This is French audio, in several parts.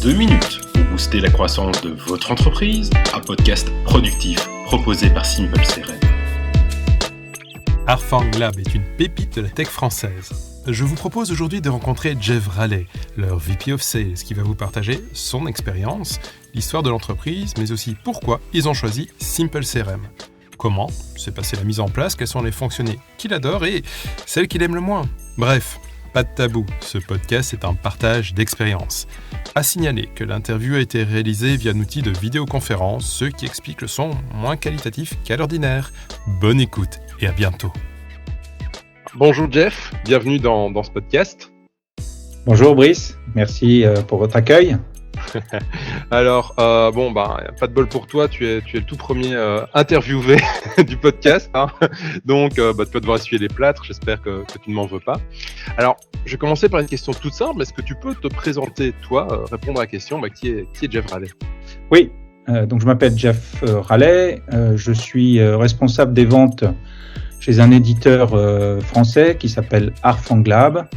2 minutes pour booster la croissance de votre entreprise, un podcast productif proposé par Simple CRM. Harfang Lab est une pépite de la tech française. Je vous propose aujourd'hui de rencontrer Jeff Rallet, leur VP of Sales, qui va vous partager son expérience, l'histoire de l'entreprise, mais aussi pourquoi ils ont choisi Simple CRM. Comment s'est passée la mise en place, quelles sont les fonctionnalités qu'il adore et celles qu'il aime le moins. Bref, pas de tabou, ce podcast est un partage d'expériences. À signaler que l'interview a été réalisée via un outil de vidéoconférence, ce qui explique le son moins qualitatif qu'à l'ordinaire. Bonne écoute et à bientôt. Bonjour Jeff, bienvenue dans ce podcast. Bonjour Brice, merci pour votre accueil. Alors, pas de bol pour toi, tu es le tout premier interviewé du podcast, hein. Donc tu vas devoir essuyer les plâtres, j'espère que tu ne m'en veux pas. Alors, je vais commencer par une question toute simple, est-ce que tu peux te présenter, toi, répondre à la question, qui est Jeff Rallet ? Oui, donc je m'appelle Jeff Rallet, je suis responsable des ventes chez un éditeur français qui s'appelle Harfang Lab.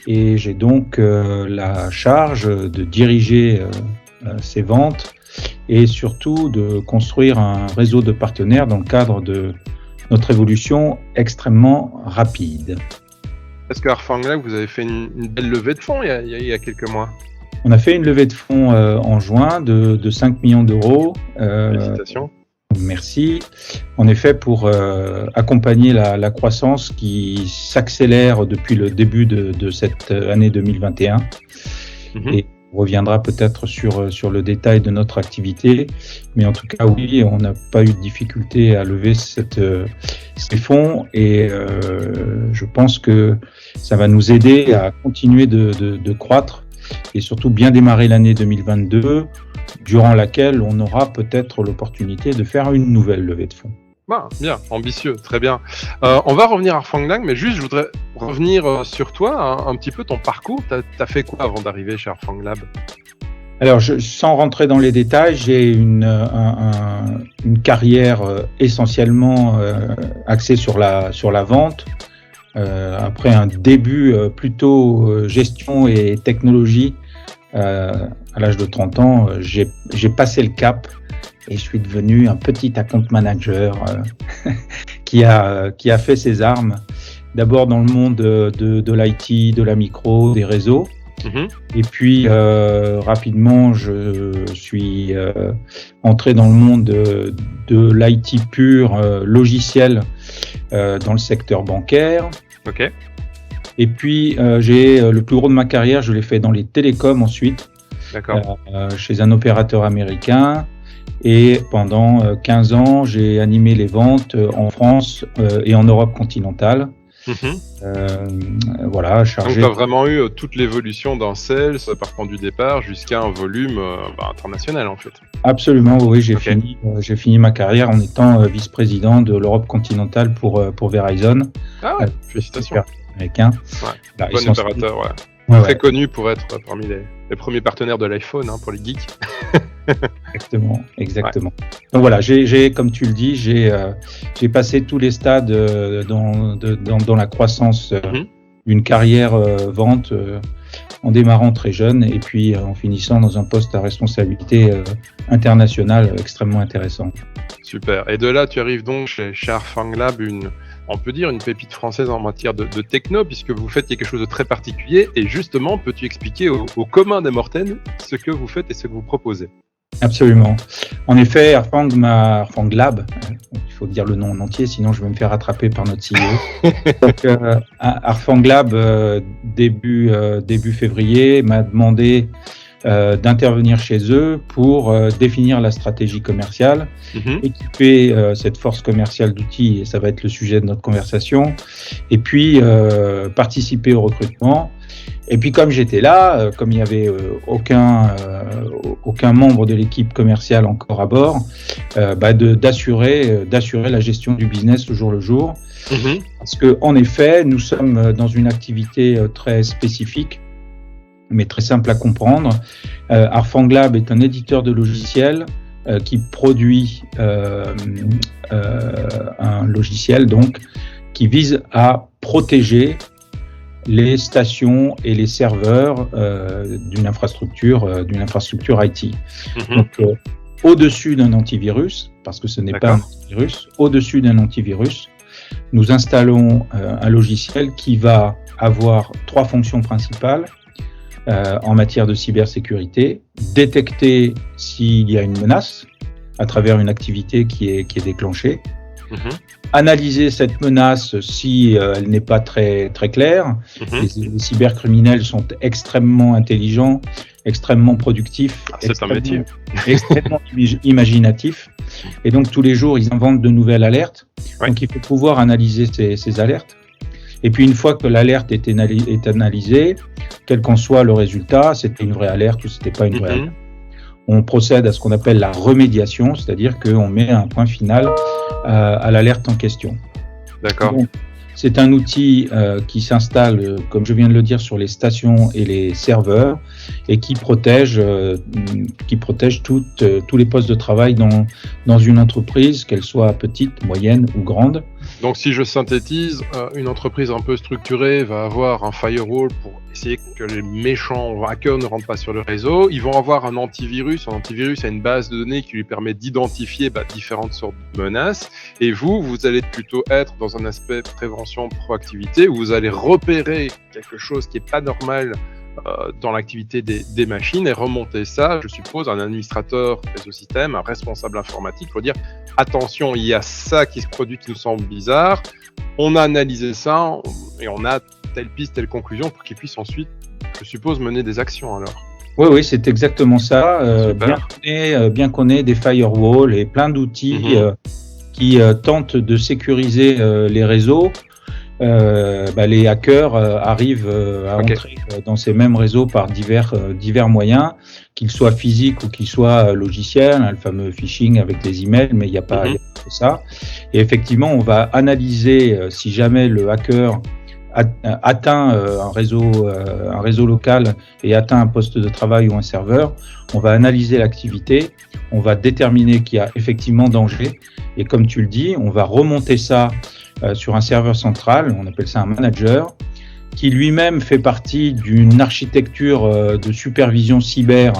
Et j'ai donc la charge de diriger ces ventes et surtout de construire un réseau de partenaires dans le cadre de notre évolution extrêmement rapide. Est-ce qu'à Harfang Lab, vous avez fait une belle levée de fonds il y a quelques mois ? On a fait une levée de fonds en juin de 5 millions d'euros. Félicitations. Merci. En effet, pour accompagner la croissance qui s'accélère depuis le début de cette année 2021. Et on reviendra peut-être sur le détail de notre activité. Mais en tout cas, oui, on n'a pas eu de difficulté à lever ces fonds. Et je pense que ça va nous aider à continuer de croître et surtout bien démarrer l'année 2022, durant laquelle on aura peut-être l'opportunité de faire une nouvelle levée de fonds. Bien, ambitieux, très bien. On va revenir à Harfang Lab, mais juste, je voudrais revenir sur toi, un petit peu ton parcours. T'as fait quoi avant d'arriver chez Harfang Lab ? Alors, sans rentrer dans les détails, j'ai une carrière essentiellement axée sur la vente. Après un début plutôt gestion et technologie, à l'âge de 30 ans, j'ai passé le cap et je suis devenu un petit account manager qui a fait ses armes. D'abord dans le monde de l'IT, de la micro, des réseaux. Et puis rapidement, je suis entré dans le monde de l'IT pur, logiciel, dans le secteur bancaire. Ok. Et puis j'ai le plus gros de ma carrière, je l'ai fait dans les télécoms ensuite. D'accord. Chez un opérateur américain. Et pendant 15 ans, j'ai animé les ventes en France et en Europe continentale. Voilà, chargé. Donc, tu as vraiment eu toute l'évolution d'un sales, partant du départ jusqu'à un volume international, en fait. Absolument, oui. J'ai fini ma carrière en étant vice-président de l'Europe continentale pour Verizon. Ah ouais, félicitations. Américain. Ouais, bon opérateur, ouais. Très connu pour être parmi les premiers partenaires de l'iPhone, pour les geeks. Exactement. Ouais. Donc voilà, j'ai, comme tu le dis, j'ai passé tous les stades dans la croissance d'une carrière vente en démarrant très jeune et puis en finissant dans un poste à responsabilité internationale extrêmement intéressant. Super. Et de là, tu arrives donc chez Harfang Lab, on peut dire une pépite française en matière de techno, puisque vous faites quelque chose de très particulier. Et justement, peux-tu expliquer au commun des mortels ce que vous faites et ce que vous proposez ? Absolument. En effet, Harfang Lab, il faut dire le nom en entier, sinon je vais me faire rattraper par notre CEO. Donc, Harfang Lab, début février, m'a demandé d'intervenir chez eux pour définir la stratégie commerciale, équiper cette force commerciale d'outils, et ça va être le sujet de notre conversation, et puis participer au recrutement. Et puis comme j'étais là, comme il n'y avait aucun membre de l'équipe commerciale encore à bord, d'assurer la gestion du business au jour le jour. Parce que en effet, nous sommes dans une activité très spécifique, mais très simple à comprendre. Harfang Lab est un éditeur de logiciels qui produit un logiciel donc qui vise à protéger les stations et les serveurs d'une infrastructure IT. Donc, au-dessus d'un antivirus, parce que ce n'est pas un antivirus, au-dessus d'un antivirus, nous installons un logiciel qui va avoir 3 fonctions principales en matière de cybersécurité. Détecter s'il y a une menace à travers une activité qui est déclenchée. Analyser cette menace si elle n'est pas très, très claire. Les cybercriminels sont extrêmement intelligents, extrêmement productifs, c'est un métier. extrêmement imaginatifs. Et donc, tous les jours, ils inventent de nouvelles alertes. Donc, il faut pouvoir analyser ces alertes. Et puis, une fois que l'alerte est analysée, quel qu'en soit le résultat, c'était une vraie alerte ou c'était pas une vraie alerte, on procède à ce qu'on appelle la remédiation, c'est-à-dire qu'on met un point final à l'alerte en question. D'accord. Donc, c'est un outil qui s'installe, comme je viens de le dire, sur les stations et les serveurs et qui protège tous les postes de travail dans une entreprise, qu'elle soit petite, moyenne ou grande. Donc si je synthétise, une entreprise un peu structurée va avoir un firewall pour essayer que les méchants hackers ne rentrent pas sur le réseau. Ils vont avoir un antivirus. Un antivirus a une base de données qui lui permet d'identifier différentes sortes de menaces. Et vous allez plutôt être dans un aspect prévention, proactivité, où vous allez repérer quelque chose qui n'est pas normal dans l'activité des machines et remonter ça, je suppose, à un administrateur réseau système, un responsable informatique pour dire attention, il y a ça qui se produit qui nous semble bizarre, on a analysé ça et on a telle piste, telle conclusion pour qu'ils puissent ensuite, je suppose, mener des actions alors. Oui, c'est exactement ça. Bien qu'on ait des firewalls et plein d'outils qui tentent de sécuriser les réseaux, les hackers arrivent à entrer dans ces mêmes réseaux par divers moyens, qu'ils soient physiques ou qu'ils soient logiciels, le fameux phishing avec les emails, mais il n'y a pas que ça. Et effectivement, on va analyser si jamais le hacker atteint un réseau local et atteint un poste de travail ou un serveur, on va analyser l'activité, on va déterminer qu'il y a effectivement danger, et comme tu le dis, on va remonter ça sur un serveur central, on appelle ça un manager, qui lui-même fait partie d'une architecture de supervision cyber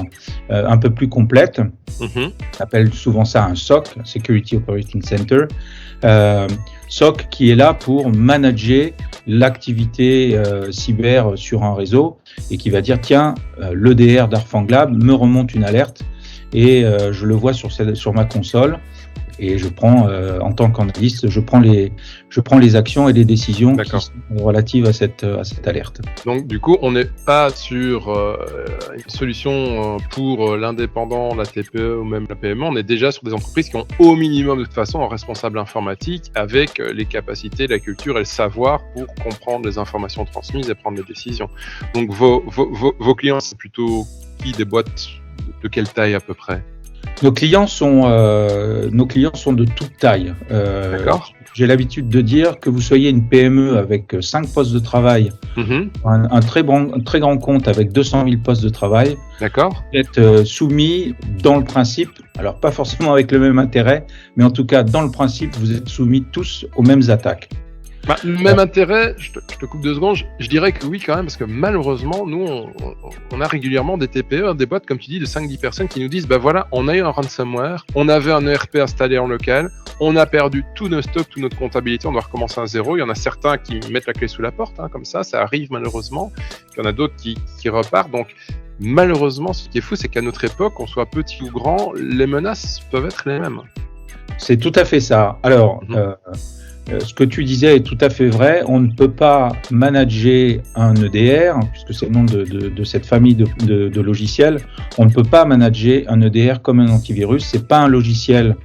un peu plus complète. On appelle souvent ça un SOC, Security Operating Center. SOC qui est là pour manager l'activité cyber sur un réseau et qui va dire tiens, l'EDR d'Arfanglab me remonte une alerte et je le vois sur ma console. Et je prends, en tant qu'analyste, je prends les actions et les décisions qui sont relatives à cette alerte. Donc, du coup, on n'est pas sur une solution pour l'indépendant, la TPE ou même la PME. On est déjà sur des entreprises qui ont au minimum, de toute façon, un responsable informatique avec les capacités, la culture et le savoir pour comprendre les informations transmises et prendre des décisions. Donc, vos clients, c'est plutôt qui, des boîtes de quelle taille à peu près ? Nos clients sont de toute taille. D'accord. J'ai l'habitude de dire que vous soyez une PME avec 5 postes de travail, un très grand compte avec 200 000 postes de travail. D'accord. Vous êtes soumis dans le principe, alors pas forcément avec le même intérêt, mais en tout cas dans le principe, vous êtes soumis tous aux mêmes attaques. Même intérêt, je te coupe 2 secondes, je dirais que oui quand même, parce que malheureusement, nous, on a régulièrement des TPE, des boîtes, comme tu dis, de 5-10 personnes qui nous disent, voilà, on a eu un ransomware, on avait un ERP installé en local, on a perdu tous nos stocks, toute notre comptabilité, on doit recommencer à zéro. Il y en a certains qui mettent la clé sous la porte, comme ça arrive malheureusement. Il y en a d'autres qui repartent, donc malheureusement, ce qui est fou, c'est qu'à notre époque, qu'on soit petit ou grand, les menaces peuvent être les mêmes. C'est tout à fait ça. Alors, ce que tu disais est tout à fait vrai. On ne peut pas manager un EDR, puisque c'est le nom de cette famille de logiciels. On ne peut pas manager un EDR comme un antivirus. C'est pas un logiciel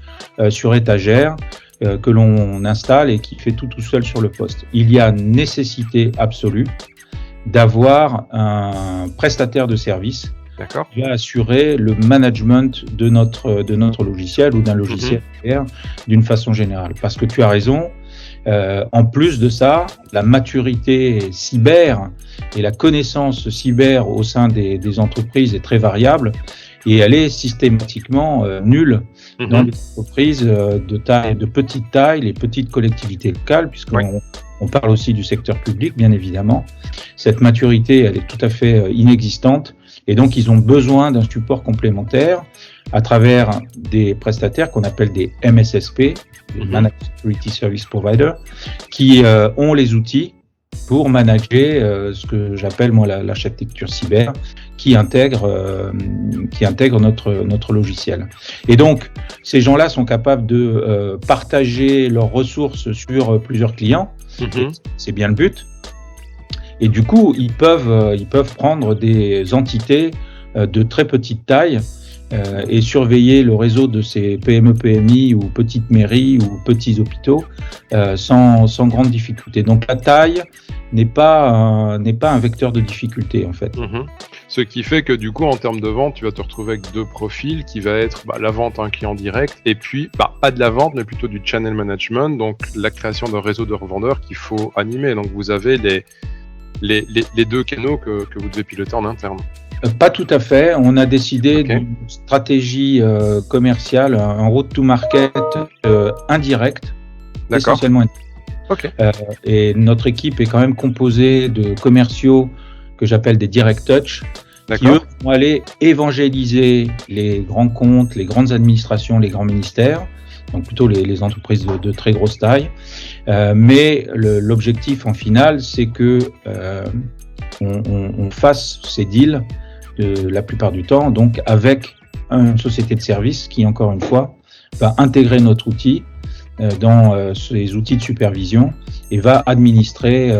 sur étagère que l'on installe et qui fait tout seul sur le poste. Il y a nécessité absolue d'avoir un prestataire de service qui va assurer le management de notre logiciel ou d'un logiciel EDR d'une façon générale. Parce que tu as raison. En plus de ça, la maturité cyber et la connaissance cyber au sein des entreprises est très variable et elle est systématiquement nulle dans les entreprises de petite taille, les petites collectivités locales, puisqu'on On parle aussi du secteur public, bien évidemment. Cette maturité, elle est tout à fait inexistante. Et donc, ils ont besoin d'un support complémentaire à travers des prestataires qu'on appelle des MSSP, Managed Security Service Provider, qui ont les outils pour manager ce que j'appelle moi l'architecture cyber, qui intègre notre logiciel. Et donc, ces gens-là sont capables de partager leurs ressources sur plusieurs clients. C'est bien le but. Et du coup, ils peuvent prendre des entités de très petite taille et surveiller le réseau de ces PME, PMI ou petites mairies ou petits hôpitaux sans grande difficulté. Donc la taille n'est pas un vecteur de difficulté en fait. Ce qui fait que du coup, en termes de vente, tu vas te retrouver avec deux profils qui va être la vente à un client direct et puis pas de la vente, mais plutôt du channel management, donc la création d'un réseau de revendeurs qu'il faut animer. Donc vous avez les deux canaux que vous devez piloter en interne. Pas tout à fait. On a décidé d'une stratégie commerciale, un route to market indirect, essentiellement indirect. Et notre équipe est quand même composée de commerciaux que j'appelle des direct touch, qui eux vont aller évangéliser les grands comptes, les grandes administrations, les grands ministères, donc plutôt les entreprises de très grosse taille. Mais l'objectif en final, c'est que on fasse ces deals la plupart du temps, donc avec une société de service qui, encore une fois, va intégrer notre outil dans ces outils de supervision et va administrer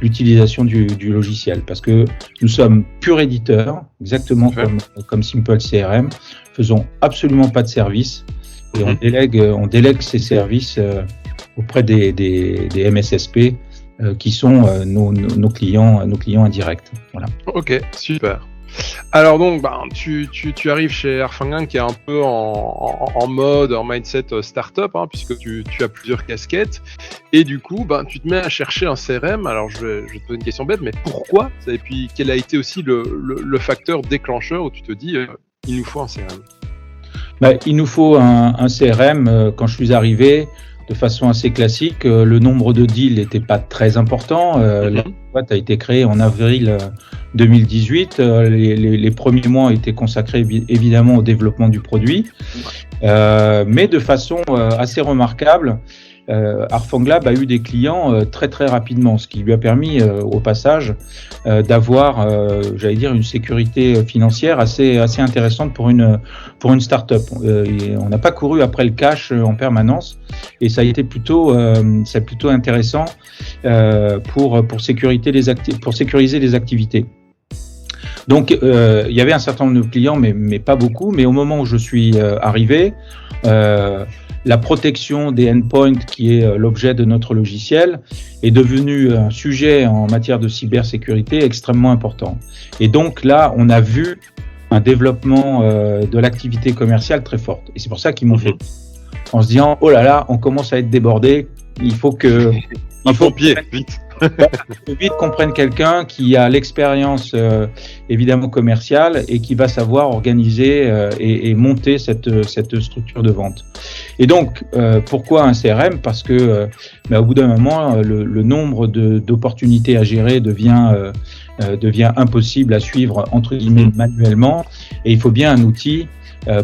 l'utilisation du logiciel. Parce que nous sommes purs éditeurs, exactement comme Simple CRM, faisons absolument pas de service et on délègue ces services auprès des MSSP qui sont nos clients indirects. Voilà. Ok, super. Alors donc, tu arrives chez Airfangan qui est un peu en mode, en mindset startup, puisque tu as plusieurs casquettes, et du coup, tu te mets à chercher un CRM. Alors je vais te poser une question bête, mais pourquoi? Et puis quel a été aussi le facteur déclencheur où tu te dis, il nous faut un CRM? Il nous faut un CRM. Quand je suis arrivé, de façon assez classique, le nombre de deals n'était pas très important. La boîte a été créée en avril 2018. Les premiers mois étaient consacrés évidemment au développement du produit, mais de façon assez remarquable. Arfanglab a eu des clients très très rapidement, ce qui lui a permis au passage d'avoir, une sécurité financière assez intéressante pour une start-up. On n'a pas couru après le cash en permanence et ça a été plutôt intéressant pour sécuriser les activités. Donc il y avait un certain nombre de clients, mais pas beaucoup. Mais au moment où je suis arrivé, la protection des endpoints, qui est l'objet de notre logiciel, est devenue un sujet en matière de cybersécurité extrêmement important. Et donc là, on a vu un développement de l'activité commerciale très forte. Et c'est pour ça qu'ils m'ont fait, en se disant, oh là là, on commence à être débordé, il faut que... vite qu'on prenne quelqu'un qui a l'expérience évidemment commerciale et qui va savoir organiser et monter cette structure de vente. Et donc pourquoi un CRM? Parce que au bout d'un moment le nombre d'opportunités à gérer devient impossible à suivre entre guillemets manuellement, et il faut bien un outil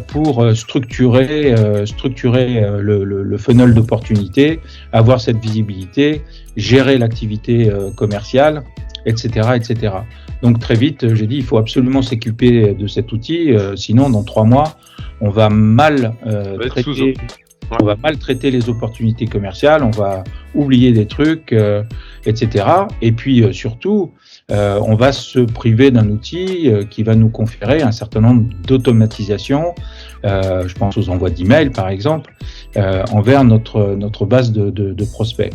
pour structurer le funnel d'opportunités, avoir cette visibilité, gérer l'activité commerciale, etc., etc. Donc très vite, j'ai dit, il faut absolument s'équiper de cet outil, sinon dans 3 mois, on va mal traiter les opportunités commerciales, on va oublier des trucs, etc. Et puis surtout, on va se priver d'un outil qui va nous conférer un certain nombre d'automatisation, je pense aux envois d'emails par exemple, envers notre base de prospects.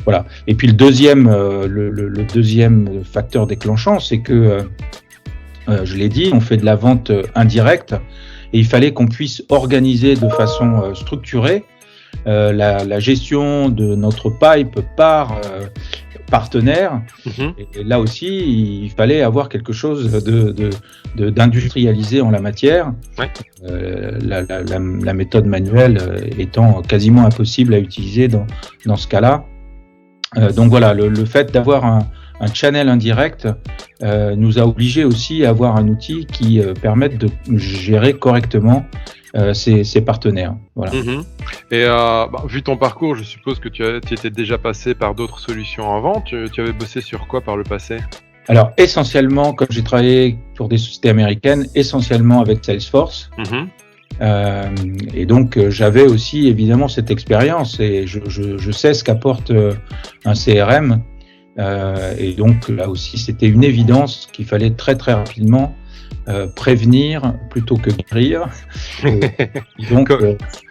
Voilà. Et puis le deuxième facteur déclenchant, c'est que, je l'ai dit, on fait de la vente indirecte et il fallait qu'on puisse organiser de façon structurée la gestion de notre pipe par partenaire. Et là aussi, il fallait avoir quelque chose d'industrialisé en la matière. La méthode manuelle étant quasiment impossible à utiliser dans ce cas-là. Donc voilà, le fait d'avoir un channel indirect nous a obligés aussi à avoir un outil qui permette de gérer correctement ses partenaires. Voilà. Et vu ton parcours, je suppose que tu étais déjà passé par d'autres solutions avant. Tu avais bossé sur quoi par le passé? Alors essentiellement, comme j'ai travaillé pour des sociétés américaines, essentiellement avec Salesforce. Et donc j'avais aussi évidemment cette expérience et je sais ce qu'apporte un CRM. Et donc là aussi, c'était une évidence qu'il fallait très très rapidement prévenir plutôt que guérir. Et donc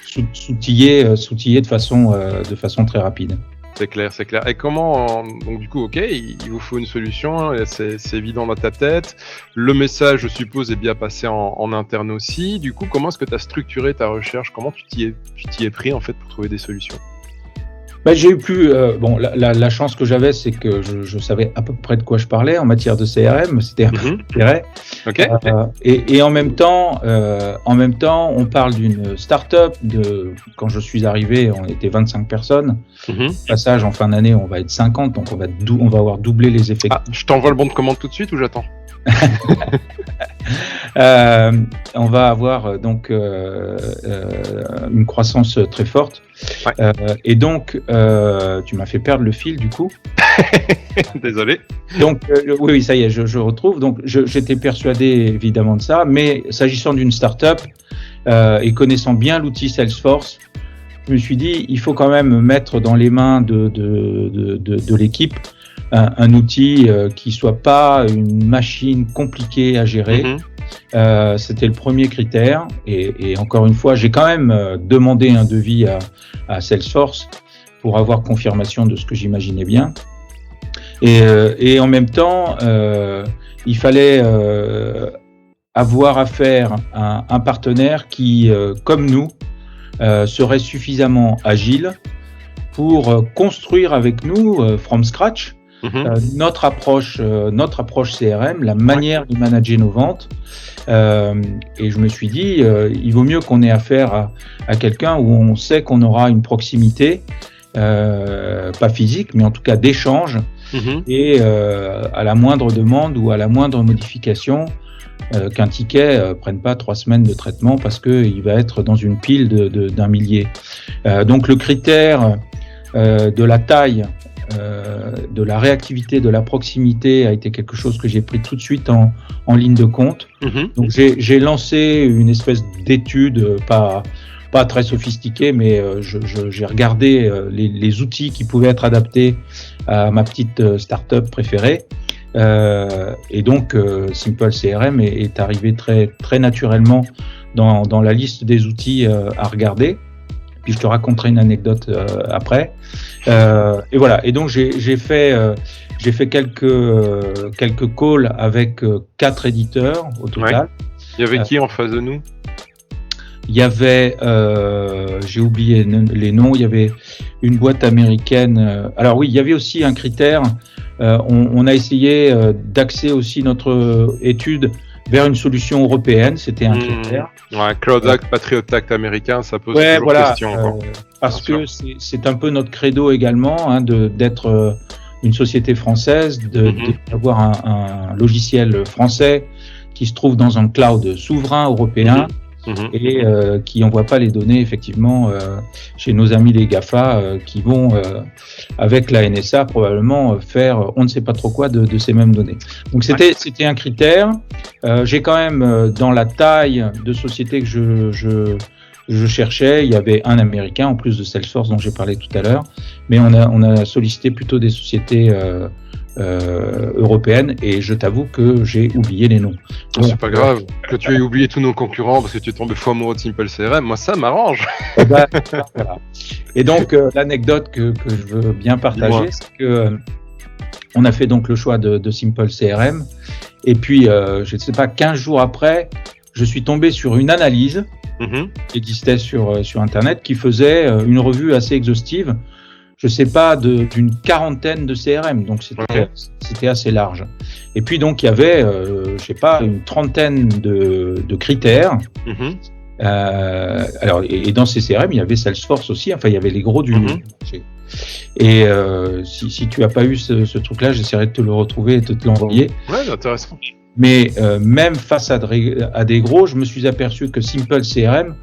s'outiller de façon très rapide. C'est clair. Et comment, donc du coup, ok, il vous faut une solution, c'est évident dans ta tête. Le message, je suppose, est bien passé en interne aussi. Du coup, comment est-ce que tu as structuré ta recherche? Comment tu t'y es pris en fait pour trouver des solutions? J'ai eu la chance que j'avais, c'est que je savais à peu près de quoi je parlais en matière de CRM. C'était un peu intérêt. Okay. Et en même temps, on parle d'une start-up. Quand je suis arrivé, on était 25 personnes. Passage en fin d'année, on va être 50, donc on va avoir doublé les effectifs. Je t'envoie le bon de commande tout de suite ou j'attends? On va avoir donc une croissance très forte. Ouais. Et donc, tu m'as fait perdre le fil du coup. Désolé. Donc, oui, ça y est, je retrouve. Donc, j'étais persuadé évidemment de ça, mais s'agissant d'une start-up et connaissant bien l'outil Salesforce, je me suis dit, il faut quand même mettre dans les mains de l'équipe un outil qui soit pas une machine compliquée à gérer. C'était le premier critère et encore une fois, j'ai quand même demandé un devis à Salesforce pour avoir confirmation de ce que j'imaginais bien. Et en même temps, il fallait avoir affaire à un partenaire qui, comme nous, serait suffisamment agile pour construire avec nous from scratch notre approche CRM, la manière de manager nos ventes. Et je me suis dit, il vaut mieux qu'on ait affaire à quelqu'un où on sait qu'on aura une proximité, pas physique, mais en tout cas d'échange, et à la moindre demande ou à la moindre modification, qu'un ticket prenne pas 3 semaines de traitement parce qu'il va être dans une pile d'un millier. Donc le critère de la taille, de la réactivité, de la proximité a été quelque chose que j'ai pris tout de suite en ligne de compte. Donc j'ai lancé une espèce d'étude, pas très sophistiquée, mais j'ai regardé les outils qui pouvaient être adaptés à ma petite start-up préférée. Et donc Simple CRM est arrivé très très naturellement dans la liste des outils à regarder. Puis je te raconterai une anecdote après. Et voilà. Et donc j'ai fait quelques calls avec 4 éditeurs au total. Ouais. Il y avait qui en face de nous? Il y avait, j'ai oublié les noms. Il y avait une boîte américaine. Alors oui, il y avait aussi un critère. On a essayé d'axer aussi notre étude vers une solution européenne, c'était un critère. Ouais, Cloud Act, Patriot Act américain, ça pose toujours question. Parce que c'est un peu notre credo également, d'être une société française, d'avoir un logiciel français qui se trouve dans un cloud souverain européen et qui n'envoie pas les données effectivement chez nos amis les GAFA qui vont avec la NSA probablement faire on ne sait pas trop quoi de ces mêmes données. Donc c'était un critère. J'ai quand même dans la taille de société que je cherchais, il y avait un américain en plus de Salesforce dont j'ai parlé tout à l'heure, mais on a sollicité plutôt des sociétés européenne et je t'avoue que j'ai oublié les noms. Donc, c'est pas grave que tu aies oublié tous nos concurrents parce que tu es tombé fou amoureux de Simple CRM, moi ça m'arrange. Voilà. Et donc l'anecdote que je veux bien partager, c'est que on a fait donc le choix de Simple CRM et puis je ne sais pas 15 jours après, je suis tombé sur une analyse qui existait sur internet qui faisait une revue assez exhaustive. Je sais pas, d'une quarantaine de CRM, donc c'était assez large. Et puis donc il y avait, je sais pas, une trentaine de critères Alors, et dans ces CRM, il y avait Salesforce aussi. Enfin, il y avait les gros du marché. Et si tu as pas eu ce truc-là, j'essaierai de te le retrouver et de te l'envoyer. Ouais, c'est intéressant. Mais même face à des gros, je me suis aperçu que Simple CRM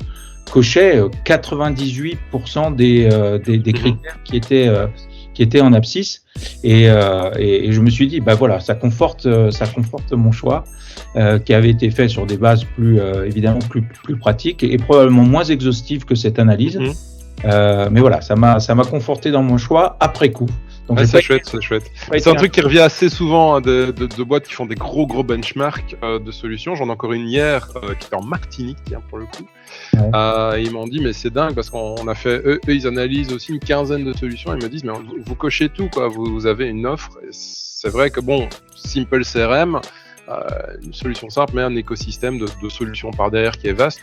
cochait 98% des critères qui étaient en abscisse. Et je me suis dit, bah voilà, ça conforte mon choix, qui avait été fait sur des bases évidemment plus pratiques et probablement moins exhaustives que cette analyse. Mais voilà, ça m'a conforté dans mon choix après coup. Donc, c'est chouette. C'est un truc qui revient assez souvent de boîtes qui font des gros benchmarks de solutions. J'en ai encore une hier qui était en Martinique, tiens, pour le coup. Ouais. Ils m'ont dit, mais c'est dingue parce qu'on a fait, eux, ils analysent aussi une quinzaine de solutions. Ils me disent, mais vous cochez tout, quoi. Vous avez une offre. Et c'est vrai que bon, Simple CRM, une solution simple, mais un écosystème de solutions par derrière qui est vaste.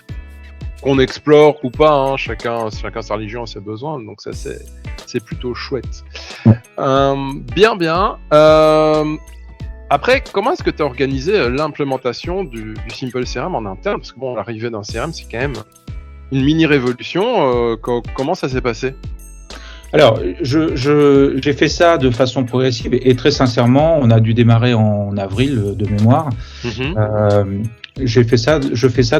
Qu'on explore ou pas, hein, chacun sa religion et ses besoins, donc ça c'est plutôt chouette. Bien. Après, comment est-ce que tu as organisé l'implémentation du Simple CRM en interne? Parce que bon, l'arrivée d'un CRM, c'est quand même une mini révolution. Comment ça s'est passé? Alors, j'ai fait ça de façon progressive et très sincèrement, on a dû démarrer en avril de mémoire. Je fais ça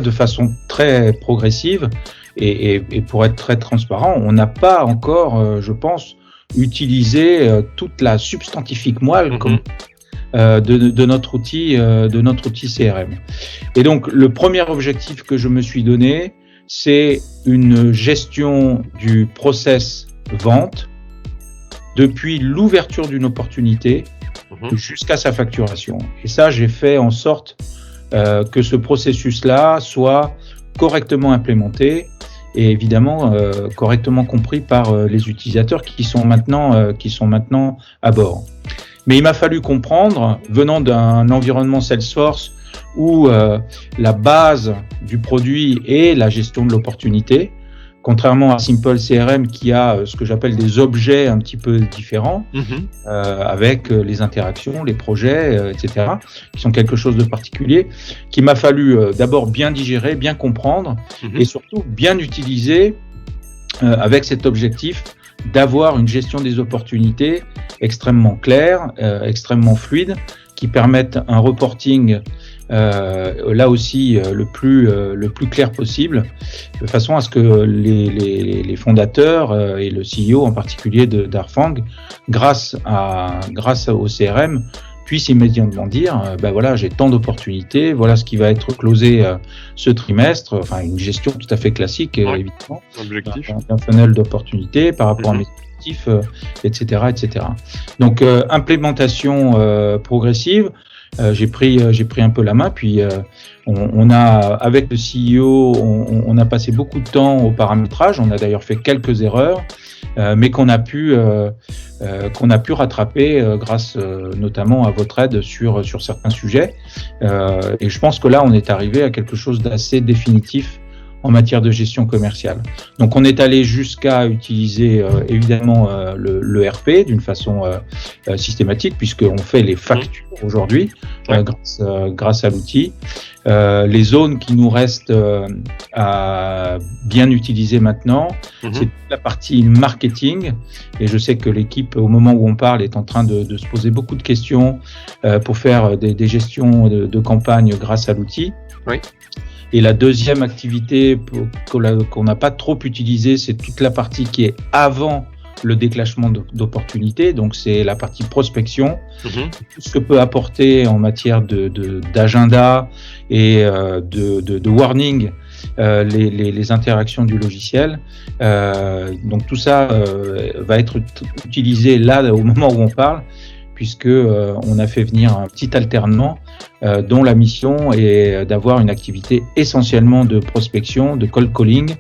de façon très progressive et pour être très transparent, on n'a pas encore, je pense, utilisé toute la substantifique moelle de notre outil CRM. Et donc, le premier objectif que je me suis donné, c'est une gestion du process vente depuis l'ouverture d'une opportunité jusqu'à sa facturation. Et ça, j'ai fait en sorte que ce processus-là soit correctement implémenté et évidemment correctement compris par les utilisateurs qui sont maintenant à bord. Mais il m'a fallu comprendre, venant d'un environnement Salesforce où la base du produit est la gestion de l'opportunité, contrairement à Simple CRM qui a ce que j'appelle des objets un petit peu différents, avec les interactions, les projets, etc., qui sont quelque chose de particulier, qu'il m'a fallu d'abord bien digérer, bien comprendre, et surtout bien utiliser avec cet objectif d'avoir une gestion des opportunités extrêmement claire, extrêmement fluide, qui permettent un reporting là aussi le plus clair possible, de façon à ce que les fondateurs et le CEO en particulier d'Arfang, grâce au CRM, puissent immédiatement dire ben voilà, j'ai tant d'opportunités, voilà ce qui va être closé ce trimestre, enfin une gestion tout à fait classique évidemment, un funnel d'opportunités par rapport à mes objectifs, etc. Donc implémentation progressive. J'ai pris un peu la main, puis on a, avec le CEO, on a passé beaucoup de temps au paramétrage. On a d'ailleurs fait quelques erreurs, mais qu'on a pu rattraper grâce notamment à votre aide sur certains sujets. Et je pense que là, on est arrivé à quelque chose d'assez définitif en matière de gestion commerciale. Donc on est allé jusqu'à utiliser évidemment le RP d'une façon systématique, puisqu'on fait les factures aujourd'hui grâce à l'outil. Les zones qui nous restent à bien utiliser maintenant, c'est toute la partie marketing, et je sais que l'équipe, au moment où on parle, est en train de se poser beaucoup de questions pour faire des gestions de campagne grâce à l'outil. Oui. Et la deuxième activité qu'on n'a pas trop utilisée, c'est toute la partie qui est avant le déclenchement d'opportunités. Donc, c'est la partie prospection. Tout ce que peut apporter en matière d'agenda et de warning les interactions du logiciel. Donc, tout ça va être utilisé là, au moment où on parle, puisque on a fait venir un petit alternant dont la mission est d'avoir une activité essentiellement de prospection, de cold calling,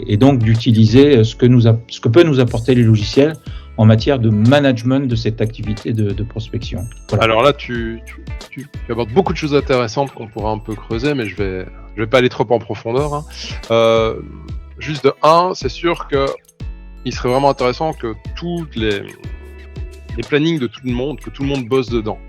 et donc d'utiliser ce que peut nous apporter les logiciels en matière de management de cette activité de prospection. Voilà. Alors là, tu abordes beaucoup de choses intéressantes qu'on pourra un peu creuser, mais je vais pas aller trop en profondeur. Hein. Juste de 1, c'est sûr que il serait vraiment intéressant que toutes les plannings de tout le monde, que tout le monde bosse dedans.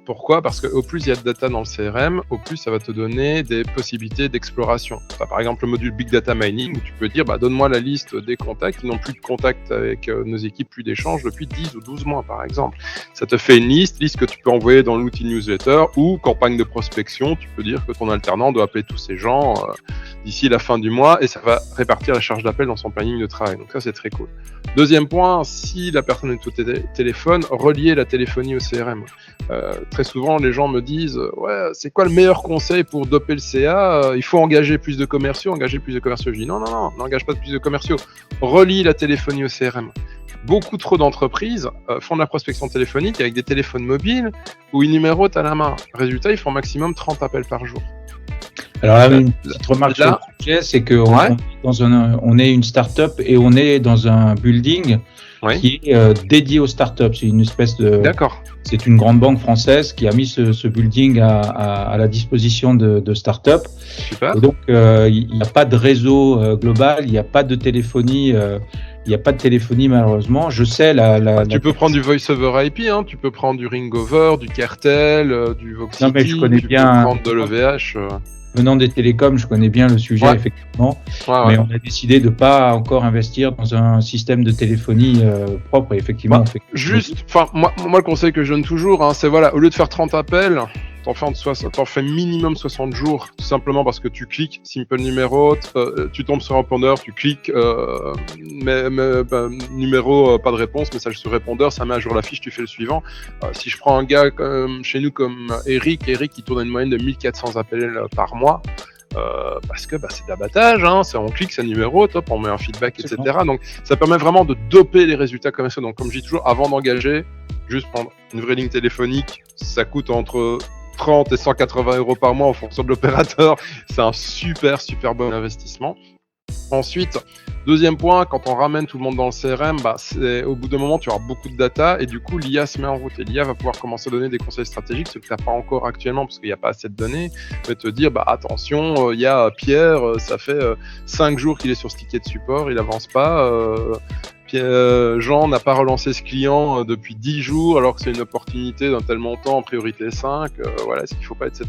Pourquoi ? Parce qu'au plus il y a de data dans le CRM, au plus ça va te donner des possibilités d'exploration. Par exemple, le module Big Data Mining, où tu peux dire donne-moi la liste des contacts qui n'ont plus de contact avec nos équipes, plus d'échanges depuis 10 ou 12 mois par exemple. Ça te fait une liste que tu peux envoyer dans l'outil newsletter ou campagne de prospection. Tu peux dire que ton alternant doit appeler tous ces gens d'ici la fin du mois et ça va répartir la charge d'appel dans son planning de travail. Donc ça, c'est très cool. Deuxième point, si la personne est au téléphone, relier la téléphonie au CRM. Très souvent, les gens me disent ouais, c'est quoi le meilleur conseil pour doper le CA ? Il faut engager plus de commerciaux. Je dis non, n'engage pas plus de commerciaux. Relie la téléphonie au CRM. Beaucoup trop d'entreprises font de la prospection téléphonique avec des téléphones mobiles où ils numérotent à la main. Résultat, ils font maximum 30 appels par jour. Alors là, une petite remarque sur le sujet, c'est qu'on est une start-up et on est dans un building qui est dédié aux start-up. C'est une espèce de... D'accord. C'est une grande banque française qui a mis ce building à la disposition de start-up. Super. Et donc, il n'y a pas de réseau global, il n'y a pas de téléphonie. Il n'y a pas de téléphonie malheureusement. Je sais tu peux prendre du Voice over IP, tu peux prendre du Ringover, du Cartel, du Voxity. Non, mais je connais bien. Tu peux prendre de l'EVH. Venant des télécoms, je connais bien le sujet effectivement. Mais on a décidé de pas encore investir dans un système de téléphonie propre. Et effectivement, moi le conseil que je donne toujours, c'est au lieu de faire 30 appels. T'en fais minimum 60 jours, tout simplement parce que tu cliques, simple numéro, tu tombes sur un répondeur, tu cliques, numéro, pas de réponse, message sur répondeur, ça met à jour la fiche, tu fais le suivant. Si je prends un gars chez nous comme Eric qui tourne à une moyenne de 1400 appels par mois, parce que c'est de l'abattage, on clique, c'est un numéro, top, on met un feedback, etc. Donc ça permet vraiment de doper les résultats commerciaux. Donc comme je dis toujours, avant d'engager, juste prendre une vraie ligne téléphonique, ça coûte entre 30 et 180 euros par mois en fonction de l'opérateur. C'est un super bon investissement. Ensuite, deuxième point, quand on ramène tout le monde dans le CRM, c'est au bout d'un moment, tu auras beaucoup de data et du coup, l'IA se met en route. Et l'IA va pouvoir commencer à donner des conseils stratégiques, ce que tu n'as pas encore actuellement parce qu'il n'y a pas assez de données. Il va te dire, attention, il y a Pierre, ça fait 5 jours qu'il est sur ce ticket de support, il avance pas. Jean n'a pas relancé ce client depuis 10 jours alors que c'est une opportunité d'un tel montant en priorité 5, ce qu'il faut pas, etc.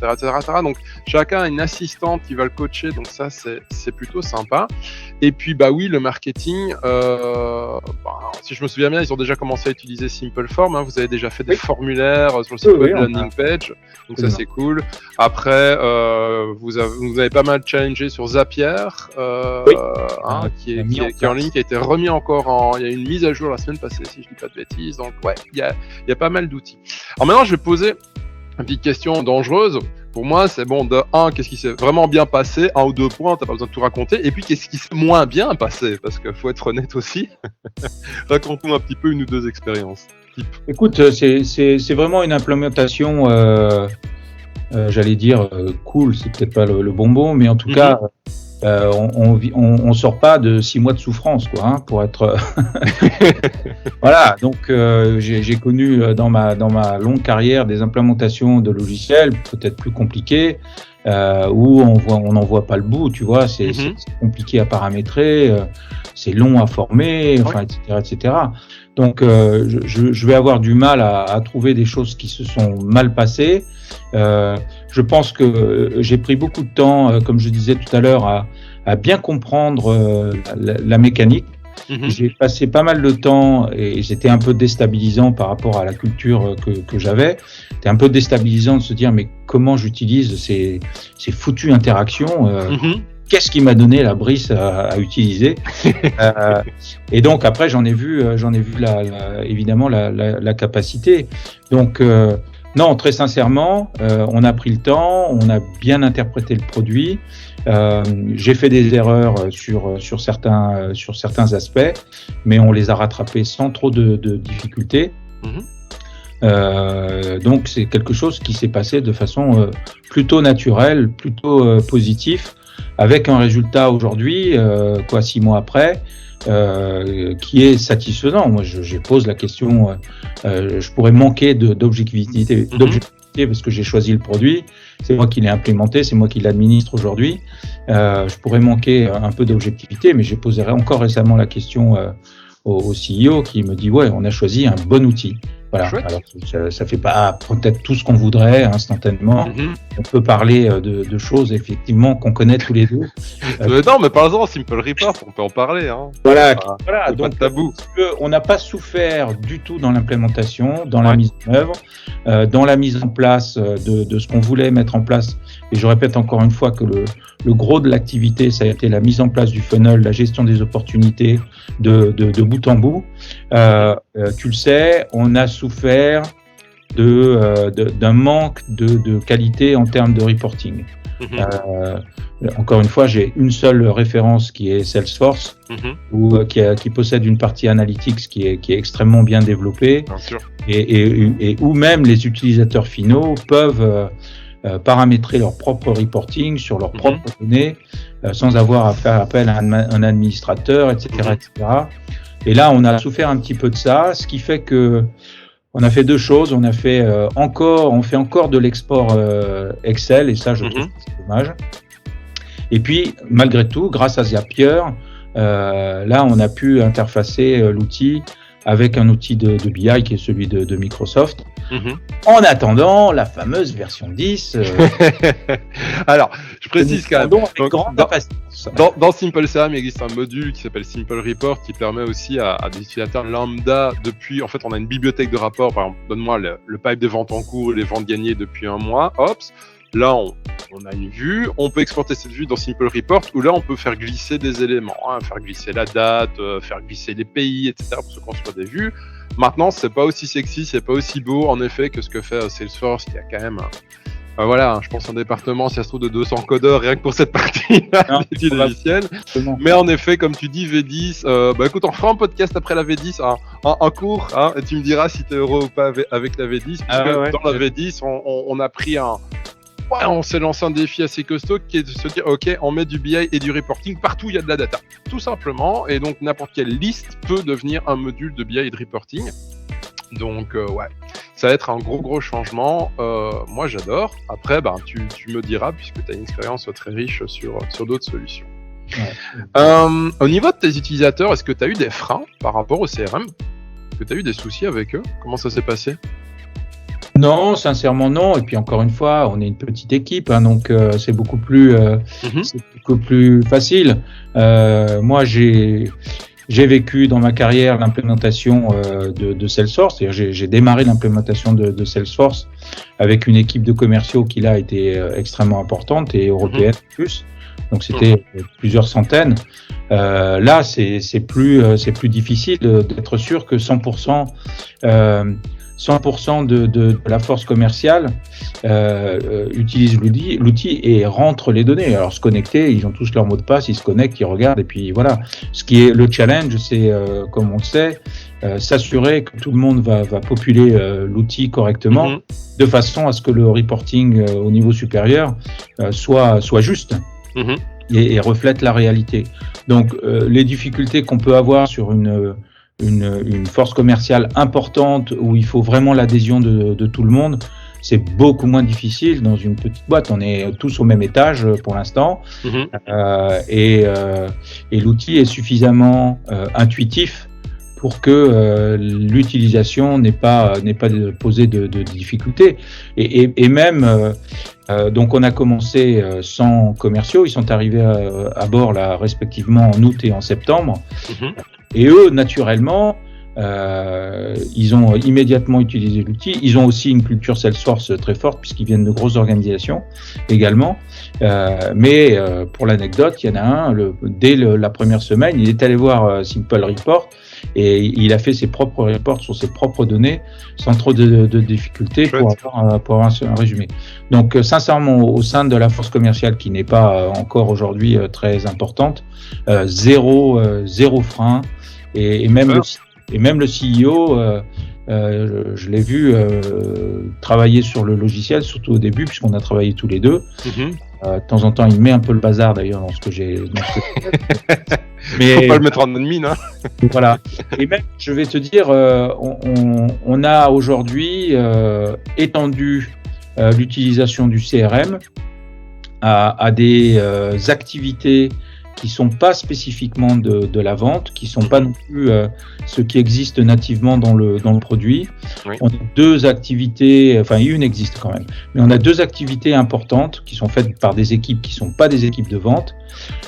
Donc chacun a une assistante qui va le coacher, donc ça c'est plutôt sympa. Et puis le marketing, si je me souviens bien, ils ont déjà commencé à utiliser Simpleform, vous avez déjà fait des formulaires sur le site web landing page, donc ça c'est cool. Après vous avez pas mal challengé sur Zapier, qui est en ligne, qui a été remis encore il y a une mise à jour la semaine passée, si je dis pas de bêtises. Donc il y a pas mal d'outils. Alors maintenant, je vais poser une petite question dangereuse. Pour moi, c'est qu'est-ce qui s'est vraiment bien passé, 1 ou 2 points, t'as pas besoin de tout raconter. Et puis, qu'est-ce qui s'est moins bien passé, parce qu'il faut être honnête aussi. Raconte-nous un petit peu 1 ou 2 expériences. Écoute, c'est vraiment une implémentation, j'allais dire cool, c'est peut-être pas le bon mot, mais en tout cas. On sort pas de 6 mois de souffrance, pour être. Voilà. Donc, j'ai connu dans ma longue carrière des implémentations de logiciels peut-être plus compliquées, où on n'en voit pas le bout, tu vois. C'est compliqué à paramétrer, c'est long à former, etc. Donc, je vais avoir du mal à trouver des choses qui se sont mal passées. Je pense que j'ai pris beaucoup de temps, comme je disais tout à l'heure, à bien comprendre la mécanique. J'ai passé pas mal de temps et c'était un peu déstabilisant par rapport à la culture que j'avais. C'était un peu déstabilisant de se dire mais comment j'utilise ces foutues interactions Qu'est-ce qui m'a donné la brisse à utiliser Et donc après j'en ai vu évidemment la capacité. Donc non, très sincèrement, on a pris le temps, on a bien interprété le produit. J'ai fait des erreurs sur certains aspects, mais on les a rattrapés sans trop de difficultés. Donc c'est quelque chose qui s'est passé de façon plutôt naturelle, plutôt positif, avec un résultat aujourd'hui, 6 mois après, qui est satisfaisant. Moi, je pose la question, je pourrais manquer d'objectivité parce que j'ai choisi le produit, c'est moi qui l'ai implémenté, c'est moi qui l'administre aujourd'hui. Je pourrais manquer un peu d'objectivité, mais j'ai posé encore récemment la question au CEO qui me dit on a choisi un bon outil. Voilà. Chouette. Alors, ça fait pas peut-être tout ce qu'on voudrait instantanément. On peut parler de choses effectivement qu'on connaît tous les deux. Non, mais parlons-en, Simple Report, on peut en parler. Hein. Voilà. Pas de Donc, tabou. on n'a pas souffert du tout dans l'implémentation, dans la mise en œuvre, dans la mise en place de ce qu'on voulait mettre en place. Et je répète encore une fois que le gros de l'activité, ça a été la mise en place du funnel, la gestion des opportunités de bout en bout. Tu le sais, on a souffert d'un manque de qualité en termes de reporting. Encore une fois, j'ai une seule référence qui est Salesforce, qui possède une partie analytics qui est extrêmement bien développée, Bien sûr. et où même les utilisateurs finaux peuvent paramétrer leur propre reporting sur leurs propres données sans avoir à faire appel à un administrateur, etc., etc. Et là, on a souffert un petit peu de ça, ce qui fait que on a fait deux choses. On fait encore de l'export Excel, et ça, je trouve que c'est dommage. Et puis, malgré tout, grâce à Zapier, là, on a pu interfacer l'outil avec un outil de BI qui est celui de Microsoft. En attendant la fameuse version 10. Alors, je précise quand même. Dans Simple CRM, il existe un module qui s'appelle Simple Report qui permet aussi à des utilisateurs lambda en fait, on a une bibliothèque de rapports. Par exemple, donne-moi le pipe des ventes en cours et les ventes gagnées depuis un mois. Hops. Là, on a une vue. On peut exporter cette vue dans Simple Report où là, on peut faire glisser des éléments, faire glisser la date, faire glisser les pays, etc. pour se construire des vues. Maintenant, c'est pas aussi sexy, c'est pas aussi beau, en effet, que ce que fait Salesforce, qui a quand même, je pense un département, si ça se trouve, de 200 codeurs, rien que pour cette partie-là, d'études logicielles. Mais en effet, comme tu dis, V10, écoute, on fera un podcast après la V10, un cours, et tu me diras si t'es heureux ou pas avec la V10, puisque dans la V10, on a pris on s'est lancé un défi assez costaud qui est de se dire, ok, on met du BI et du reporting partout où il y a de la data, tout simplement, et donc n'importe quelle liste peut devenir un module de BI et de reporting. Donc ça va être un gros changement. Moi j'adore. Après, tu me diras, puisque tu as une expérience très riche sur d'autres solutions. Au niveau de tes utilisateurs, est-ce que tu as eu des freins par rapport au CRM? Est-ce que tu as eu des soucis avec eux? Comment ça s'est passé? Non, sincèrement non. Et puis encore une fois, on est une petite équipe, donc c'est beaucoup plus facile. Moi, j'ai vécu dans ma carrière l'implémentation de Salesforce. C'est-à-dire, j'ai démarré l'implémentation de Salesforce avec une équipe de commerciaux qui là était extrêmement importante et européenne en plus. Donc c'était plusieurs centaines. Là, c'est plus difficile d'être sûr que 100% de la force commerciale utilise l'outil et rentre les données. Alors se connecter, ils ont tous leur mot de passe, ils se connectent, ils regardent et puis voilà. Ce qui est le challenge, c'est comme on le sait, s'assurer que tout le monde va populer l'outil correctement, de façon à ce que le reporting au niveau supérieur soit juste. Et reflète la réalité. Donc les difficultés qu'on peut avoir sur une force commerciale importante où il faut vraiment l'adhésion de tout le monde, c'est beaucoup moins difficile dans une petite boîte. On est tous au même étage pour l'instant, et l'outil est suffisamment intuitif pour que l'utilisation n'ait pas posé de difficultés. Et même donc on a commencé 100 commerciaux, ils sont arrivés à bord là respectivement en août et en septembre. Et eux, naturellement, ils ont immédiatement utilisé l'outil. Ils ont aussi une culture Salesforce très forte puisqu'ils viennent de grosses organisations également. Mais pour l'anecdote, il y en a un, dès la première semaine, il est allé voir Simple Report et il a fait ses propres reports sur ses propres données sans trop de difficultés pour avoir un résumé. Donc sincèrement, au sein de la force commerciale qui n'est pas encore aujourd'hui très importante, zéro frein. Et même le CEO, je l'ai vu travailler sur le logiciel, surtout au début, puisqu'on a travaillé tous les deux. De temps en temps, il met un peu le bazar d'ailleurs dans ce que j'ai. Mais faut pas le mettre en admin, hein. Voilà. Et même, je vais te dire, on a aujourd'hui étendu l'utilisation du CRM à des activités qui sont pas spécifiquement de la vente, qui sont pas non plus ceux qui existent nativement dans le produit. Oui. On a deux activités, enfin une existe quand même, mais on a deux activités importantes qui sont faites par des équipes qui sont pas des équipes de vente.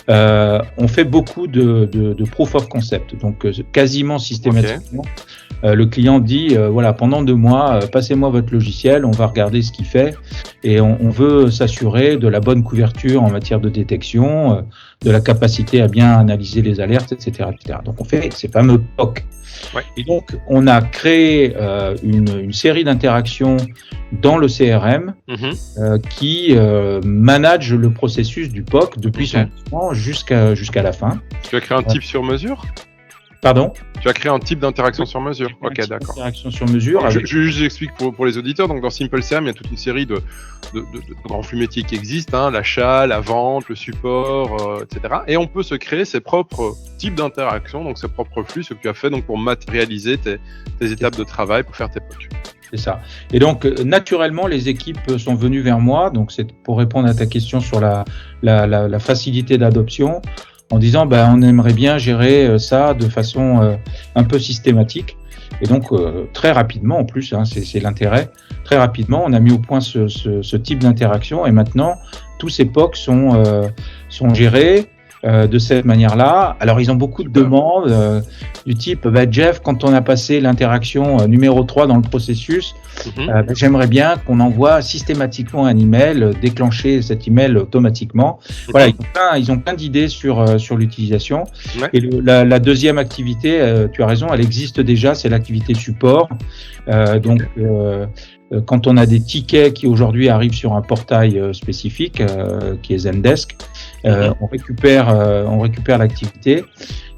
On fait beaucoup de proof of concept, donc quasiment systématiquement. Le client dit voilà, pendant 2 mois, passez-moi votre logiciel, on va regarder ce qu'il fait et on veut s'assurer de la bonne couverture en matière de détection, de la capacité à bien analyser les alertes, etc., etc. Donc on fait ces fameux POC. Ouais. Et donc on a créé une série d'interactions dans le CRM qui manage le processus du POC depuis son lancement jusqu'à la fin. Tu as créé un type sur mesure ? Pardon ? Tu as créé un type d'interaction sur mesure. Ok, d'accord. Interaction sur mesure. Alors, j'explique pour les auditeurs. Donc, dans Simple CRM, il y a toute une série de grands flux métiers qui existent, l'achat, la vente, le support, etc. Et on peut se créer ses propres types d'interactions, donc ses propres flux, ce que tu as fait donc pour matérialiser tes étapes de travail, pour faire tes POC. C'est ça. Et donc, naturellement, les équipes sont venues vers moi. Donc, c'est pour répondre à ta question sur la facilité d'adoption, en disant on aimerait bien gérer ça de façon un peu systématique. Et donc très rapidement, en plus, c'est l'intérêt, très rapidement on a mis au point ce type d'interaction et maintenant tous ces POC sont gérés de cette manière-là. Alors ils ont beaucoup de demandes du type Jeff, quand on a passé l'interaction numéro 3 dans le processus, j'aimerais bien qu'on envoie systématiquement un email, déclencher cet email automatiquement. Voilà, ils ont plein d'idées sur l'utilisation. Ouais. Et la deuxième activité, tu as raison, elle existe déjà, c'est l'activité support. Quand on a des tickets qui aujourd'hui arrivent sur un portail spécifique, qui est Zendesk, on récupère l'activité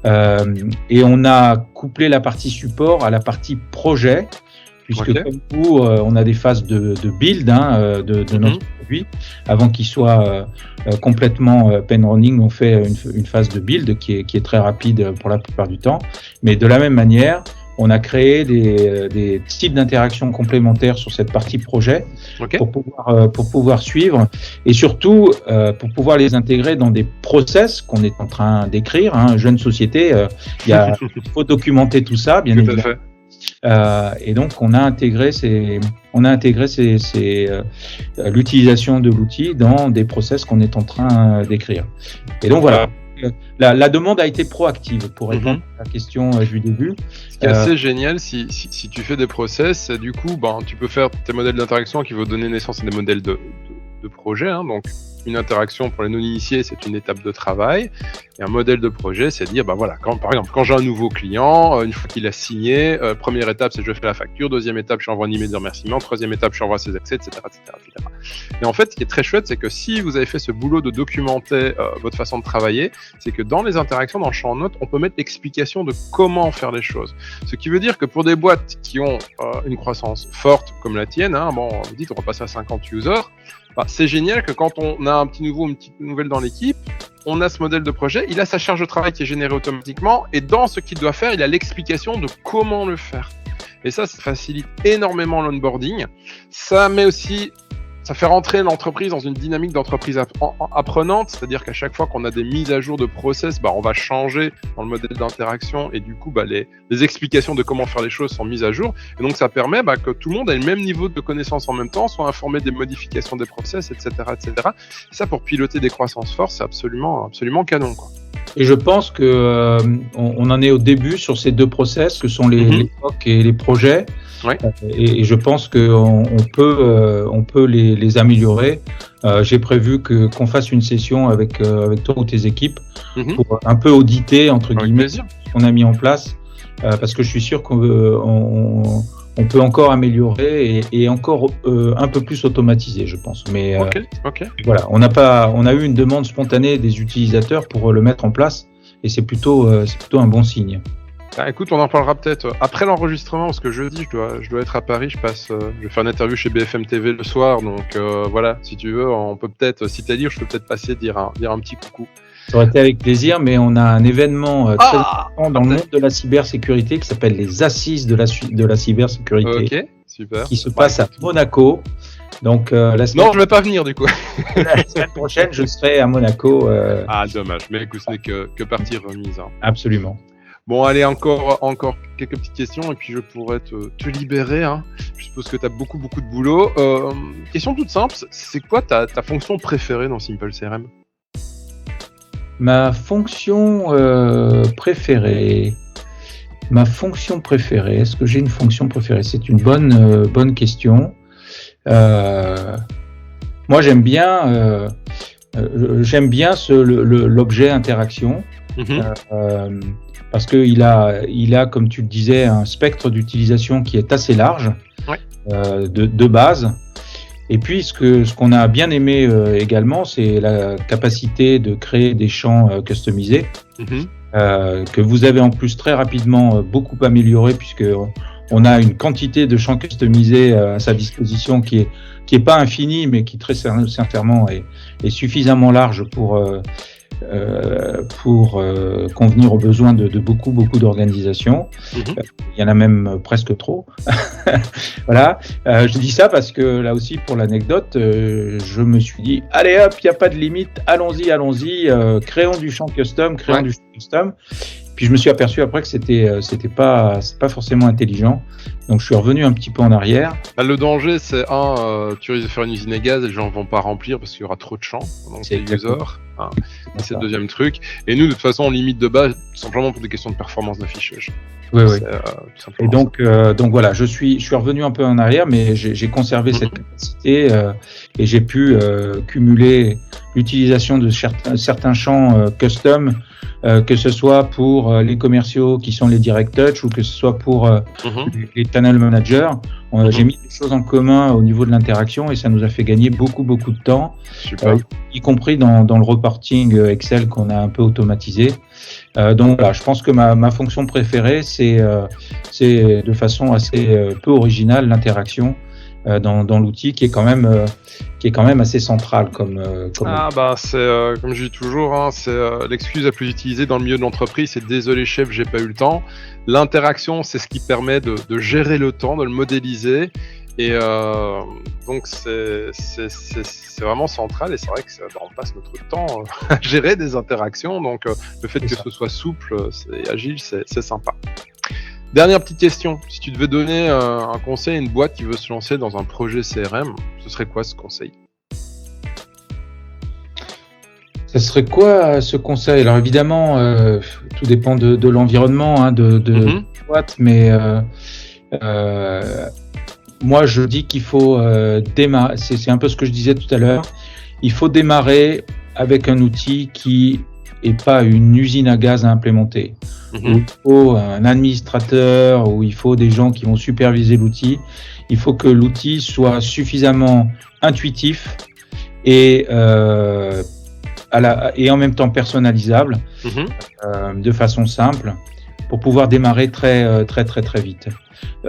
et on a couplé la partie support à la partie projet, puisque comme vous, on a des phases de build de notre produit. Avant qu'il soit complètement pen running, on fait une phase de build qui est très rapide pour la plupart du temps. Mais de la même manière, on a créé des types d'interactions complémentaires sur cette partie projet pour pouvoir suivre et surtout pour pouvoir les intégrer dans des process qu'on est en train d'écrire. Jeune société, il faut documenter tout ça, bien évidemment. Et donc on a intégré l'utilisation de l'outil dans des process qu'on est en train d'écrire. Et donc voilà. La demande a été proactive pour répondre à la question du début. Ce qui est assez génial, si tu fais des process, du coup, tu peux faire tes modèles d'interaction qui vont donner naissance à des modèles de projet. Donc, une interaction pour les non-initiés, c'est une étape de travail. Et un modèle de projet, c'est de dire, par exemple, quand j'ai un nouveau client, une fois qu'il a signé, première étape, c'est je fais la facture. Deuxième étape, je envoie un email de remerciement. Troisième étape, je envoie ses accès, etc., etc., etc. Et en fait, ce qui est très chouette, c'est que si vous avez fait ce boulot de documenter votre façon de travailler, c'est que dans les interactions, dans le champ notes, on peut mettre l'explication de comment faire les choses. Ce qui veut dire que pour des boîtes qui ont une croissance forte comme la tienne, vous dites, on va passer à 50 users, c'est génial que quand on a un petit nouveau, une petite nouvelle dans l'équipe, on a ce modèle de projet, il a sa charge de travail qui est générée automatiquement et dans ce qu'il doit faire, il a l'explication de comment le faire. Et ça facilite énormément l'onboarding. Ça fait rentrer l'entreprise dans une dynamique d'entreprise apprenante, c'est-à-dire qu'à chaque fois qu'on a des mises à jour de process, on va changer dans le modèle d'interaction et du coup, les explications de comment faire les choses sont mises à jour. Et donc, ça permet que tout le monde ait le même niveau de connaissance en même temps, soit informé des modifications des process, etc., etc. Et ça, pour piloter des croissances fortes, c'est absolument canon, quoi. Et je pense que on en est au début sur ces deux process que sont les POC et les projets. Ouais. Et je pense qu'on peut les améliorer. J'ai prévu qu'on fasse une session avec toi ou tes équipes pour un peu auditer entre guillemets ce qu'on a mis en place, parce que je suis sûr qu'on peut encore améliorer et encore un peu plus automatiser, je pense. Mais voilà, on a eu une demande spontanée des utilisateurs pour le mettre en place et c'est plutôt un bon signe. Écoute, on en parlera peut-être après l'enregistrement, parce que jeudi, je dois être à Paris, je vais faire une interview chez BFM TV le soir, donc voilà, si tu veux, on peut peut-être, si t'es libre, je peux peut-être passer dire un petit coucou. Ça aurait été avec plaisir, mais on a un événement très important dans le monde de la cybersécurité qui s'appelle les Assises de la cybersécurité, super. qui se passe à Monaco. Donc Non, je vais pas venir du coup. la semaine prochaine, je serai à Monaco. Ah, dommage. Mais écoute, ce n'est que partie remise. Hein. Absolument. Bon, allez, encore quelques petites questions et puis je pourrais te libérer. Hein. Je suppose que tu as beaucoup de boulot. Question toute simple, c'est quoi ta fonction préférée dans Simple CRM ? Ma fonction préférée. Est-ce que j'ai une fonction préférée ? C'est une bonne question. Moi, j'aime bien l'objet interaction. Parce qu'il a, comme tu le disais, un spectre d'utilisation qui est assez large, de base. Et puis, ce qu'on a bien aimé également, c'est la capacité de créer des champs customisés, que vous avez en plus très rapidement beaucoup amélioré, puisque on a une quantité de champs customisés à sa disposition qui est pas infinie, mais qui très sincèrement est suffisamment large pour convenir aux besoins de beaucoup d'organisations. Il y en a même presque trop. Voilà. Je dis ça parce que là aussi, pour l'anecdote, je me suis dit, allez hop, il n'y a pas de limite, allons-y, créons du champ custom, Puis je me suis aperçu après que c'était pas forcément intelligent. Donc je suis revenu un petit peu en arrière. Le danger, c'est tu risques de faire une usine à gaz et les gens vont pas remplir parce qu'il y aura trop de champs. Donc c'est user. Hein. C'est le deuxième truc. Et nous, de toute façon, on limite de base simplement pour des questions de performance d'affichage. Oui. Et donc voilà, je suis revenu un peu en arrière, mais j'ai conservé cette capacité et j'ai pu cumuler l'utilisation de certains champs custom, que ce soit pour les commerciaux qui sont les direct touch ou que ce soit pour les channel managers. J'ai mis des choses en commun au niveau de l'interaction et ça nous a fait gagner beaucoup de temps, y compris dans le reporting Excel qu'on a un peu automatisé. Donc voilà, je pense que ma fonction préférée, c'est de façon assez peu originale l'interaction dans l'outil qui est quand même assez central comme c'est comme je dis toujours, hein, c'est l'excuse la plus utilisée dans le milieu de l'entreprise, c'est désolé chef, j'ai pas eu le temps. L'interaction, c'est ce qui permet de gérer le temps, de le modéliser. Et donc c'est vraiment central et c'est vrai que on passe notre temps à gérer des interactions, donc le fait que ce soit souple et agile, c'est sympa. Dernière petite question, si tu devais donner un conseil à une boîte qui veut se lancer dans un projet CRM, ce serait quoi ce conseil ? Ce serait quoi ce conseil ? Alors évidemment, tout dépend de l'environnement, hein, de boîte, mais moi, je dis qu'il faut démarrer. C'est un peu ce que je disais tout à l'heure. Il faut démarrer avec un outil qui n'est pas une usine à gaz à implémenter. Où il faut un administrateur, où il faut des gens qui vont superviser l'outil. Il faut que l'outil soit suffisamment intuitif et en même temps personnalisable, de façon simple, pour pouvoir démarrer très vite.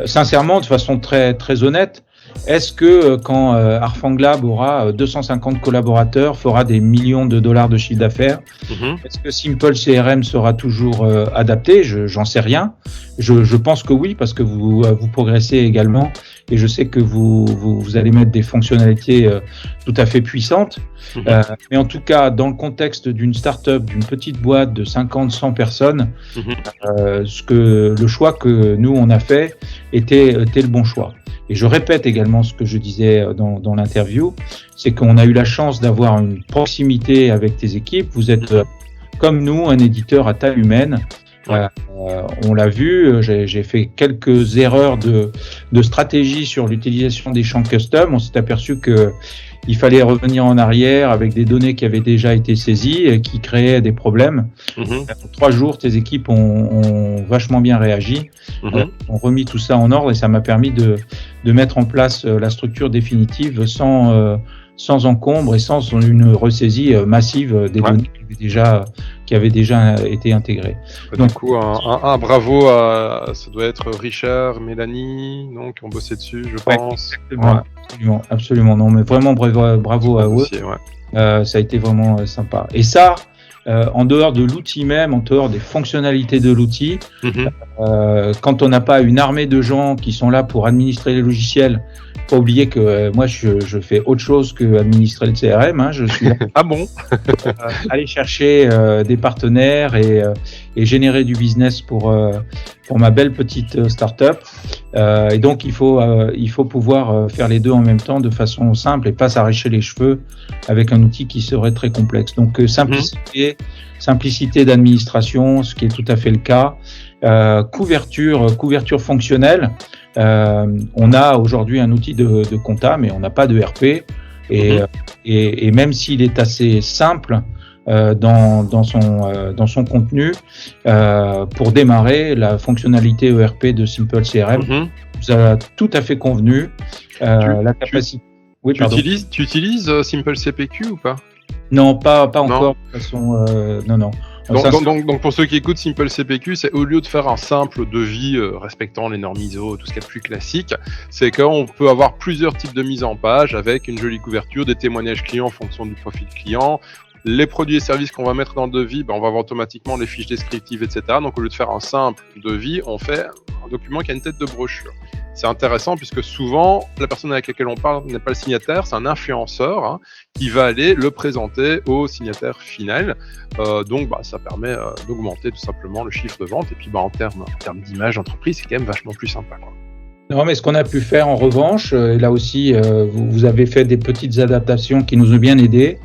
Sincèrement, de façon très honnête, est-ce que quand Arfanglab aura 250 collaborateurs, fera des millions de dollars de chiffre d'affaires, est-ce que Simple CRM sera toujours adapté ? J'en sais rien. Je pense que oui, parce que vous progressez également, et je sais que vous allez mettre des fonctionnalités tout à fait puissantes. Mais en tout cas, dans le contexte d'une start-up, d'une petite boîte de 50-100 personnes, le choix que nous on a fait était le bon choix. Et je répète également ce que je disais dans l'interview, c'est qu'on a eu la chance d'avoir une proximité avec tes équipes. Vous êtes comme nous, un éditeur à taille humaine. On l'a vu, j'ai fait quelques erreurs de stratégie sur l'utilisation des champs custom. On s'est aperçu que il fallait revenir en arrière avec des données qui avaient déjà été saisies et qui créaient des problèmes. En 3 jours, tes équipes ont vachement bien réagi, ont remis tout ça en ordre et ça m'a permis de mettre en place la structure définitive sans encombre et sans une ressaisie massive des données qui avaient déjà été intégrées. Donc, du coup, un bravo ça doit être Richard, Mélanie, qui ont bossé dessus, je pense. Absolument. Non, mais vraiment bravo à eux. Ça a été vraiment sympa. Et ça, en dehors de l'outil même, en dehors des fonctionnalités de l'outil, quand on n'a pas une armée de gens qui sont là pour administrer les logiciels, pas oublier que moi, je fais autre chose que administrer le CRM. Hein. Je suis là Ah bon? aller chercher des partenaires et générer du business pour ma belle petite start-up. Et donc, il faut pouvoir faire les deux en même temps de façon simple et pas s'arracher les cheveux avec un outil qui serait très complexe. Donc, simplicité d'administration, ce qui est tout à fait le cas. Couverture fonctionnelle. On a aujourd'hui un outil de compta, mais on n'a pas de RP. Et même s'il est assez simple dans son contenu, pour démarrer, la fonctionnalité ERP de Simple CRM nous a tout à fait convenu. La capacité. Oui, tu utilises Simple CPQ ou pas? Non, pas encore. De toute façon, non. Donc pour ceux qui écoutent, Simple CPQ, c'est au lieu de faire un simple devis respectant les normes ISO, tout ce qui est plus classique, c'est qu'on peut avoir plusieurs types de mise en page avec une jolie couverture, des témoignages clients en fonction du profil client, les produits et services qu'on va mettre dans le devis, on va avoir automatiquement les fiches descriptives, etc. Donc au lieu de faire un simple devis, on fait un document qui a une tête de brochure. C'est intéressant puisque souvent, la personne avec laquelle on parle n'est pas le signataire, c'est un influenceur qui va aller le présenter au signataire final. Donc, ça permet d'augmenter tout simplement le chiffre de vente. Et puis, en termes d'image d'entreprise, c'est quand même vachement plus sympa, quoi. Non, mais ce qu'on a pu faire en revanche, et là aussi, vous avez fait des petites adaptations qui nous ont bien aidés,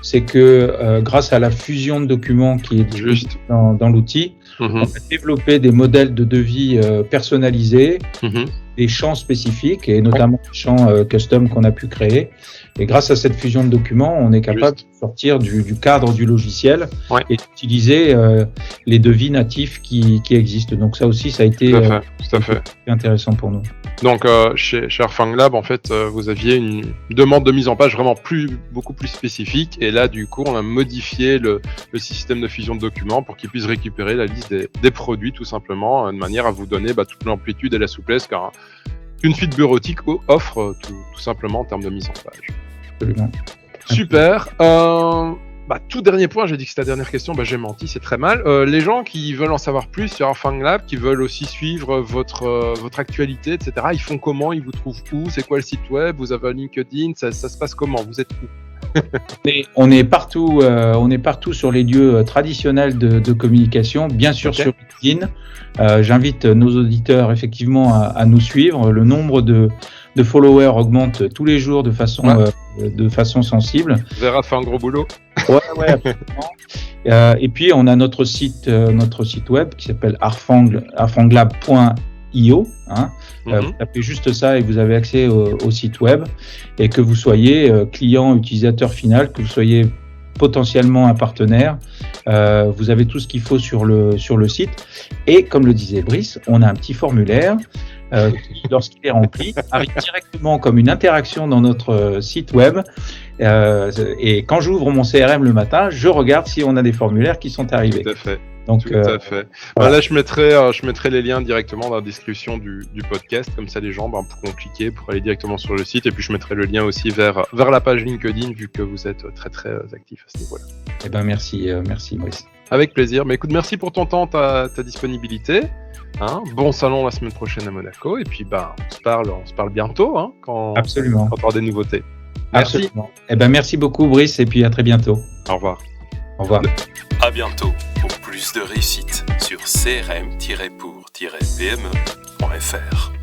c'est que grâce à la fusion de documents qui est juste dans l'outil, on a développé des modèles de devis personnalisés, des champs spécifiques et notamment des champs custom qu'on a pu créer. Et grâce à cette fusion de documents, on est capable de sortir du cadre du logiciel et d'utiliser les devis natifs qui existent. Donc ça aussi, ça a été tout à fait intéressant pour nous. Donc chez Arfanglab, en fait, vous aviez une demande de mise en page vraiment beaucoup plus spécifique. Et là, du coup, on a modifié le système de fusion de documents pour qu'il puisse récupérer la liste des produits, tout simplement, de manière à vous donner toute l'amplitude et la souplesse qu'une suite bureautique offre tout simplement en termes de mise en page. Absolument. Super. Tout dernier point, j'ai dit que c'était la dernière question, j'ai menti, c'est très mal. Les gens qui veulent en savoir plus sur Arfanglab, qui veulent aussi suivre votre actualité, etc., ils font comment? Ils vous trouvent où? C'est quoi le site web? Vous avez un LinkedIn? Ça se passe comment? Vous êtes où? On est partout sur les lieux traditionnels de communication, bien sûr sur LinkedIn. J'invite nos auditeurs effectivement à nous suivre. Le nombre de followers augmente tous les jours de façon sensible. Vera fait un gros boulot. Ouais, absolument. Et puis on a notre site web qui s'appelle arfanglab.io. Vous tapez juste ça et vous avez accès au site web. Et que vous soyez client, utilisateur final, que vous soyez potentiellement un partenaire, vous avez tout ce qu'il faut sur le site. Et comme le disait Brice, on a un petit formulaire lorsqu'il est rempli, arrive directement comme une interaction dans notre site web. Et quand j'ouvre mon CRM le matin, je regarde si on a des formulaires qui sont arrivés. Tout à fait. Donc, tout à fait. Voilà. Là, je mettrai les liens directement dans la description du podcast, comme ça les gens pourront cliquer pour aller directement sur le site. Et puis je mettrai le lien aussi vers la page LinkedIn, vu que vous êtes très très actif à ce niveau-là. Eh ben merci Maurice. Avec plaisir. Mais écoute, merci pour ton temps, ta disponibilité. Bon salon la semaine prochaine à Monaco. Et puis on se parle bientôt quand on aura des nouveautés. Merci. Absolument. Eh ben merci beaucoup Brice et puis à très bientôt. Au revoir. Au revoir. À bientôt pour plus de réussite sur crm-pour-pme.fr.